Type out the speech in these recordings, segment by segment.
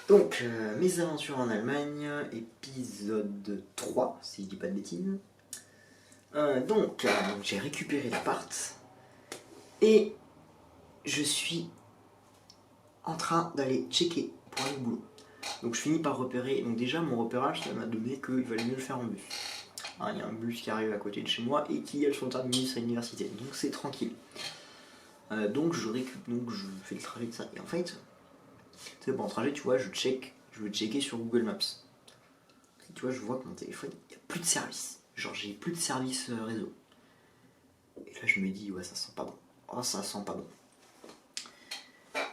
Donc, mes aventures en Allemagne, épisode 3, si je dis pas de bêtises. Donc, j'ai récupéré l'appart et je suis en train d'aller checker pour aller au boulot. Donc, je finis par repérer. Donc, déjà, mon repérage, ça m'a donné qu'il valait mieux le faire en bus. Il y a un bus qui arrive à côté de chez moi et qui a son terminus à l'université. Donc, c'est tranquille. Donc, je fais le trajet de ça. Et en fait, c'est pour un trajet, tu vois, je veux checker sur Google Maps. Tu vois, je vois que mon téléphone, il n'y a plus de service. Genre, j'ai plus de service réseau. Et là, je me dis, ouais, ça sent pas bon. Oh, ça sent pas bon.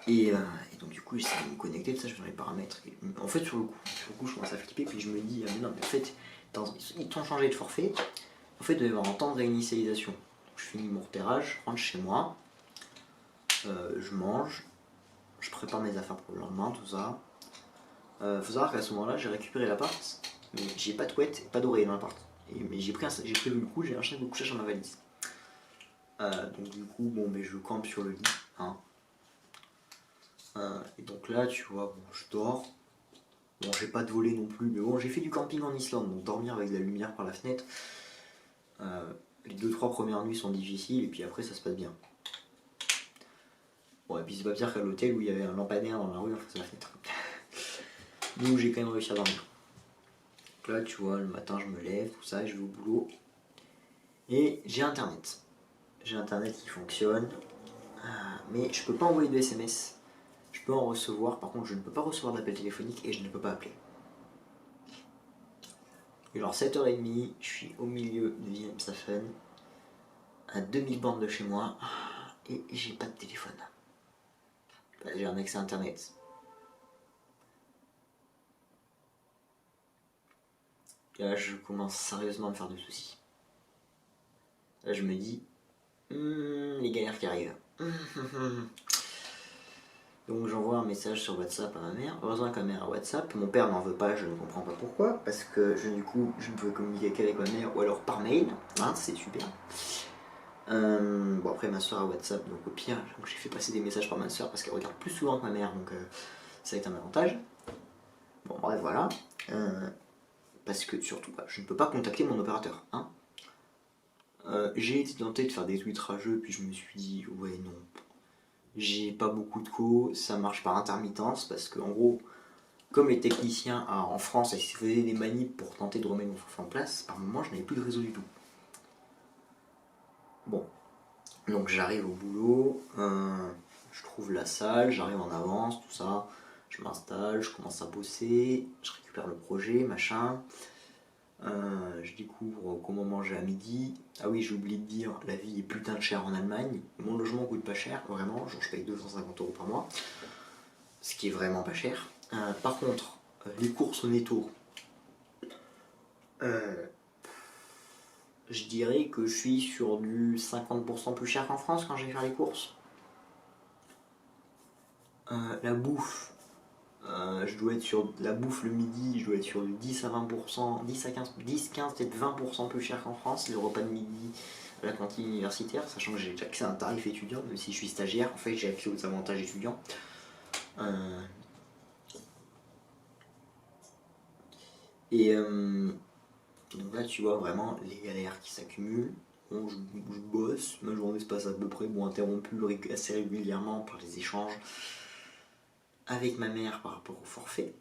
Et donc, du coup, j'essaie de me connecter, tout ça, je vais dans les paramètres. Et, en fait, sur le coup, je commence à flipper, puis je me dis, ah, mais non, mais en fait, ils t'ont changé de forfait. En fait, il doit y avoir un temps de réinitialisation. Donc, je finis mon repérage, je rentre chez moi, je mange, je prépare mes affaires pour le lendemain, tout ça. Faut savoir qu'à ce moment-là, j'ai récupéré l'appart, mais j'ai pas de couette et pas d'oreiller dans l'appart. Mais j'ai prévu le coup, j'ai un chien de couchage dans ma valise. Donc du coup, bon, mais je campe sur le lit. Hein. Et donc là, tu vois, bon, je dors. Bon, j'ai pas de volet non plus, mais bon, j'ai fait du camping en Islande, donc dormir avec de la lumière par la fenêtre. Les 2-3 premières nuits sont difficiles, et puis après, ça se passe bien. Bon, et puis c'est pas pire qu'à l'hôtel où il y avait un lampadaire dans la rue en face de la fenêtre. Donc j'ai quand même réussi à dormir. Donc là, tu vois, le matin, je me lève, tout ça, je vais au boulot. Et j'ai internet. J'ai internet qui fonctionne, mais je peux pas envoyer de SMS. Je peux en recevoir, par contre je ne peux pas recevoir d'appel téléphonique et je ne peux pas appeler. Et genre 7h30, je suis au milieu de Wilhelmshaven, à 2000 bornes de chez moi, et j'ai pas de téléphone. J'ai un accès à internet. Et là je commence sérieusement à me faire des soucis. Là je me dis, les galères qui arrivent. Donc j'envoie un message sur WhatsApp à ma mère. Heureusement qu'elle a ma mère a WhatsApp. Mon père n'en veut pas, je ne comprends pas pourquoi. Parce que du coup, je ne pouvais communiquer qu'avec ma mère ou alors par mail. Hein, c'est super. Bon après ma soeur a WhatsApp, donc au pire, j'ai fait passer des messages par ma soeur parce qu'elle regarde plus souvent que ma mère, donc ça a été un avantage. Bon bref voilà. Parce que surtout, je ne peux pas contacter mon opérateur. Hein. J'ai été tenté de faire des tweets rageux, puis je me suis dit, ouais non, j'ai pas beaucoup de co, ça marche par intermittence, parce que en gros, comme les techniciens en France ils faisaient des manips pour tenter de remettre mon forfait en place, par moment je n'avais plus de réseau du tout. Bon, donc j'arrive au boulot, je trouve la salle, j'arrive en avance, tout ça, je m'installe, je commence à bosser, je récupère le projet, machin. Je découvre comment manger à midi. Ah oui, j'ai oublié de dire, la vie est putain de chère en Allemagne. Mon logement coûte pas cher, vraiment, genre je paye 250 € par mois, ce qui est vraiment pas cher. Par contre, les courses au netto, je dirais que je suis sur du 50% plus cher qu'en France quand je vais faire les courses. La bouffe, je dois être sur la bouffe le midi, je dois être sur du 10 à 20%, 10 à 15, 10, 15, peut-être 20% plus cher qu'en France, les repas de midi à la cantine universitaire, sachant que j'ai déjà accès à un tarif étudiant, même si je suis stagiaire, en fait j'ai accès aux avantages étudiants. Et donc là tu vois vraiment les galères qui s'accumulent. Bon, je bosse, ma journée se passe à peu près interrompue assez régulièrement par les échanges avec ma mère par rapport au forfait.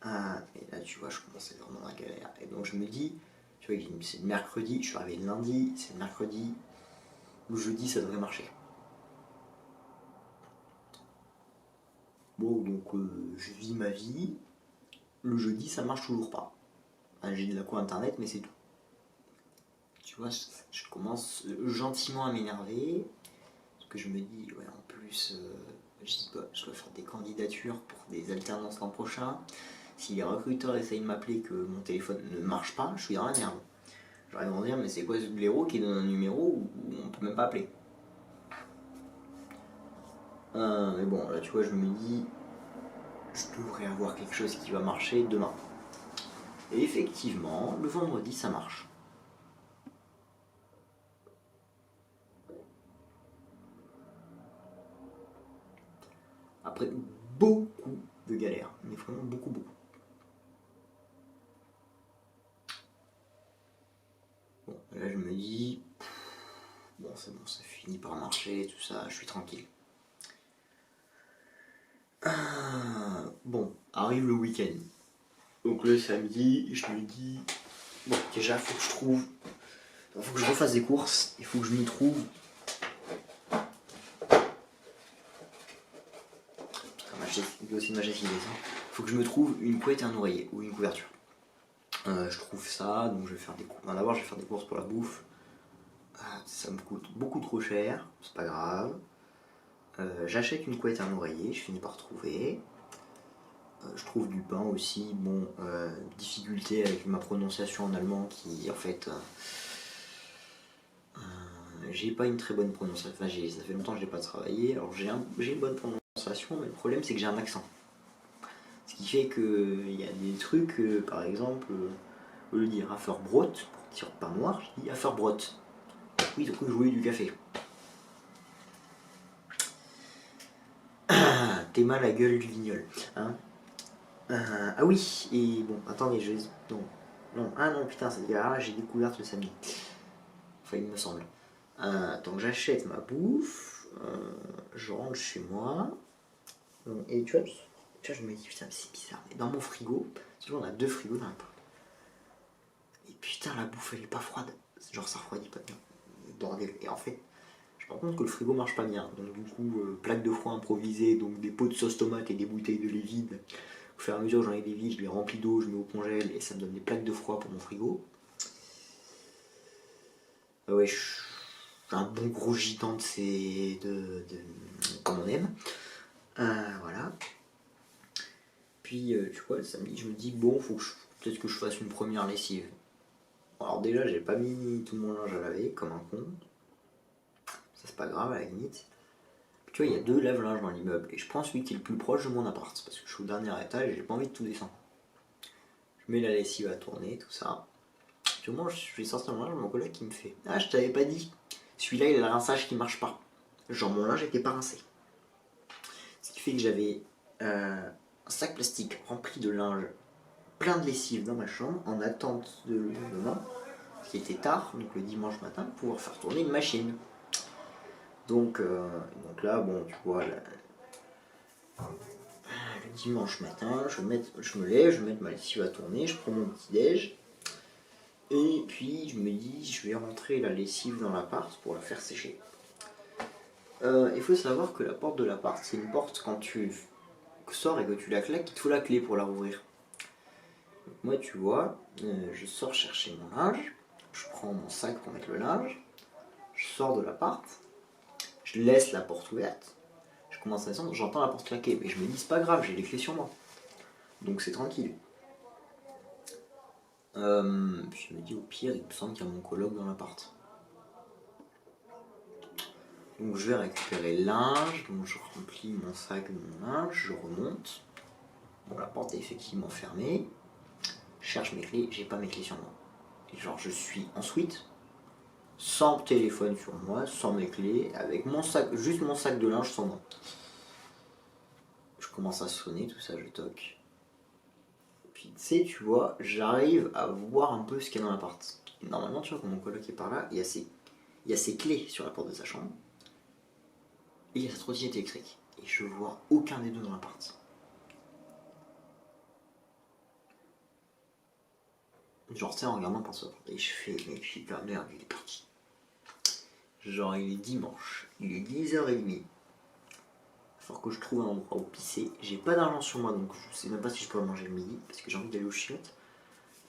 Et là, tu vois, je commence à être vraiment dans la galère. Et donc, je me dis, tu vois, c'est le mercredi, je suis arrivé le lundi, c'est le mercredi, le jeudi, ça devrait marcher. Bon, donc, je vis ma vie. Le jeudi, ça marche toujours pas. J'ai de la co internet, mais c'est tout. Tu vois, je commence gentiment à m'énerver. Parce que je me dis, ouais, en plus, je dois faire des candidatures pour des alternances l'an prochain. Si les recruteurs essayent de m'appeler que mon téléphone ne marche pas, je suis dans la merde. J'aurais à dire, mais c'est quoi ce blaireau qui donne un numéro où on peut même pas appeler. Mais bon, là tu vois, je me dis, je devrais avoir quelque chose qui va marcher demain. Et effectivement, le vendredi ça marche. Après beaucoup, de galère, mais vraiment beaucoup. Bon, là je me dis, bon c'est bon, ça finit par marcher, tout ça, je suis tranquille. Bon, arrive le week-end. Donc le samedi, je me dis, bon déjà faut que je refasse des courses, il faut que je me trouve. Il aussi ma chef, il faut que je me trouve une couette et un oreiller ou une couverture. Je trouve ça, donc je vais faire des courses. D'abord, je vais faire des courses pour la bouffe. Ça me coûte beaucoup trop cher, c'est pas grave. J'achète une couette et un oreiller, je finis par trouver. Je trouve du pain aussi. Bon, difficulté avec ma prononciation en allemand qui, en fait, j'ai pas une très bonne prononciation. Enfin, ça fait longtemps que je n'ai pas travaillé. Alors, j'ai une bonne prononciation, mais le problème, c'est que j'ai un accent. Ce qui fait qu'il y a des trucs, par exemple, au lieu de dire Haferbrot, pour dire pain noir, je dis Haferbrot. Oui, du coup, je voulais du café. T'es mal à gueule du guignol. Hein, ah oui, et bon, attendez, non, ah non, putain, ça dit, ah, j'ai découvert le samedi. Enfin, il me semble. Donc j'achète ma bouffe, je rentre chez moi, et tu vois, je me dis, putain, c'est bizarre, mais dans mon frigo, on a 2 frigos dans l'appart. Et putain, la bouffe, elle est pas froide. Genre, ça refroidit pas bien. Bordel. Et en fait, je me rends compte que le frigo marche pas bien. Donc, du coup, plaque de froid improvisée, donc des pots de sauce tomate et des bouteilles de lait vides. Au fur et à mesure, j'en ai des vides, je les remplis d'eau, je mets au congèle et ça me donne des plaques de froid pour mon frigo. Ouais, je suis un bon gros gitan de ces. Comme on aime. Voilà. Puis, tu vois, le samedi, je me dis, bon, peut-être que je fasse une première lessive. Alors déjà, j'ai pas mis tout mon linge à laver, comme un con. Ça, c'est pas grave, à la limite. Puis, tu vois, il y a 2 lave-linges dans l'immeuble. Et je prends celui qui est le plus proche de mon appart. Parce que je suis au dernier étage et j'ai pas envie de tout descendre. Je mets la lessive à tourner, tout ça. Puis au moment où je vais sortir mon linge, mon collègue qui me fait, ah, je t'avais pas dit. Celui-là, il a le rinçage qui marche pas. Genre, mon linge était pas rincé. Ce qui fait que j'avais un sac plastique rempli de linge, plein de lessive dans ma chambre, en attente de demain, qui était tard, donc le dimanche matin, pour pouvoir faire tourner une machine. Donc là, bon, tu vois, le dimanche matin, je me lève, je mets ma lessive à tourner, je prends mon petit déj, et puis je me dis, je vais rentrer la lessive dans l'appart pour la faire sécher. Il faut savoir que la porte de l'appart, c'est une porte quand tu sors et que tu la claques, il te faut la clé pour la rouvrir. Donc moi, tu vois, je sors chercher mon linge, je prends mon sac pour mettre le linge, je sors de l'appart, je laisse la porte ouverte, je commence à descendre, j'entends la porte claquer, mais je me dis, c'est pas grave, j'ai les clés sur moi. Donc c'est tranquille. Puis je me dis, au pire, il me semble qu'il y a mon coloc dans l'appart. Donc je vais récupérer le linge, donc je remplis mon sac de mon linge, je remonte. Bon, la porte est effectivement fermée. Je cherche mes clés, j'ai pas mes clés sur moi. Et genre, je suis en suite, sans téléphone sur moi, sans mes clés, avec mon sac, juste mon sac de linge sur moi. Je commence à sonner, tout ça, je toque. Puis tu sais, tu vois, j'arrive à voir un peu ce qu'il y a dans l'appart. Normalement, tu vois, quand mon coloc est par là, il y a ses clés sur la porte de sa chambre. Et il y a sa trottinette électrique. Et je vois aucun des deux dans l'appart. Genre, tu sais, en regardant par ça. Et je fais, mais putain, merde, il est parti. Genre, il est dimanche. Il est 10h30. Il faut que je trouve un endroit où pisser. J'ai pas d'argent sur moi, donc je sais même pas si je peux manger le midi. Parce que j'ai envie d'aller aux chiottes.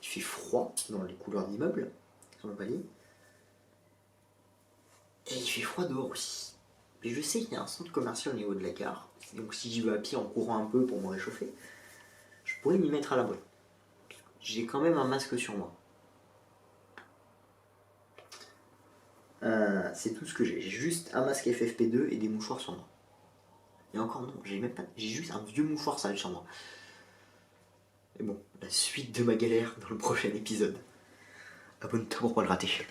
Il fait froid dans les couleurs d'immeuble. Sur le palier. Et il fait froid dehors aussi. Mais je sais qu'il y a un centre commercial au niveau de la gare. Donc si j'y vais à pied en courant un peu pour me réchauffer, je pourrais m'y mettre à l'abri. J'ai quand même un masque sur moi. C'est tout ce que j'ai. J'ai juste un masque FFP2 et des mouchoirs sur moi. Et encore non, j'ai même pas. J'ai juste un vieux mouchoir sale sur moi. Et bon, la suite de ma galère dans le prochain épisode. Abonne-toi pour pas le rater.